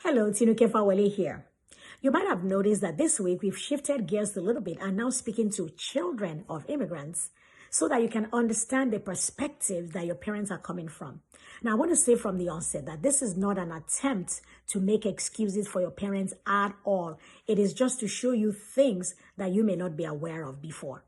Hello, Tinuke Fawale here. You might have noticed that this week we've shifted gears a little bit and now speaking to children of immigrants so that you can understand the perspective that your parents are coming from. Now, I want to say from the onset that this is not an attempt to make excuses for your parents at all. It is just to show you things that you may not be aware of before.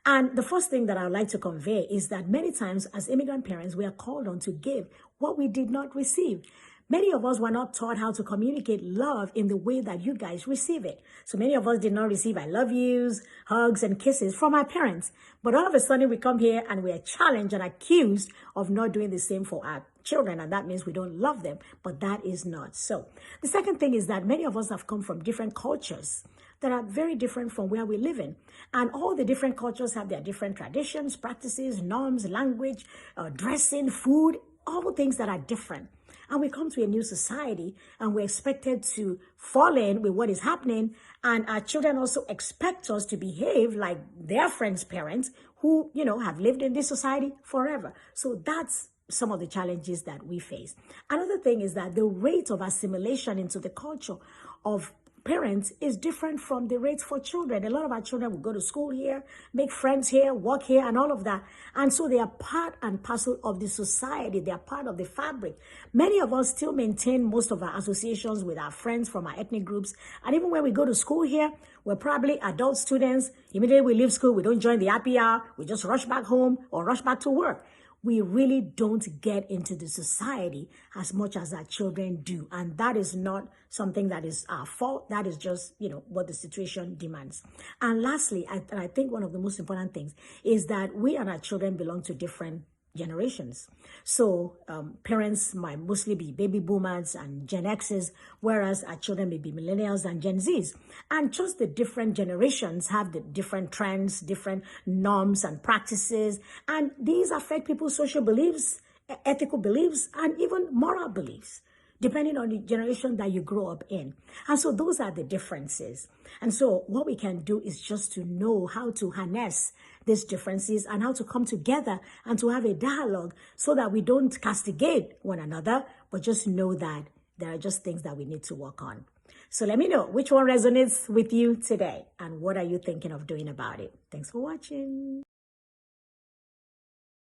And the first thing that I would like to convey is that many times as immigrant parents, we are called on to give what we did not receive. Many of us were not taught how to communicate love in the way that you guys receive it. So many of us did not receive I love yous, hugs, and kisses from our parents. But all of a sudden we come here and we are challenged and accused of not doing the same for our children. And that means we don't love them. But that is not so. The second thing is that many of us have come from different cultures that are very different from where we live in. And all the different cultures have their different traditions, practices, norms, language, dressing, food, all things that are different. And we come to a new society and we're expected to fall in with what is happening. And our children also expect us to behave like their friends' parents who, have lived in this society forever. So that's some of the challenges that we face. Another thing is that the rate of assimilation into the culture of parents is different from the rates for children. A lot of our children will go to school here, make friends here, work here, and all of that. And so they are part and parcel of the society. They are part of the fabric. Many of us still maintain most of our associations with our friends from our ethnic groups. And even when we go to school here, we're probably adult students. Immediately we leave school, we don't join the happy hour. We just rush back home or rush back to work. We really don't get into the society as much as our children do. And that is not something that is our fault. That is just, what the situation demands. And lastly, I think one of the most important things is that we and our children belong to different generations. So parents might mostly be baby boomers and Gen X's, whereas our children may be millennials and Gen Z's. And just the different generations have the different trends, different norms and practices. And these affect people's social beliefs, ethical beliefs, and even moral beliefs, depending on the generation that you grow up in. And so those are the differences. And so what we can do is just to know how to harness these differences and how to come together and to have a dialogue so that we don't castigate one another, but just know that there are just things that we need to work on. So let me know which one resonates with you today and what are you thinking of doing about it. Thanks for watching.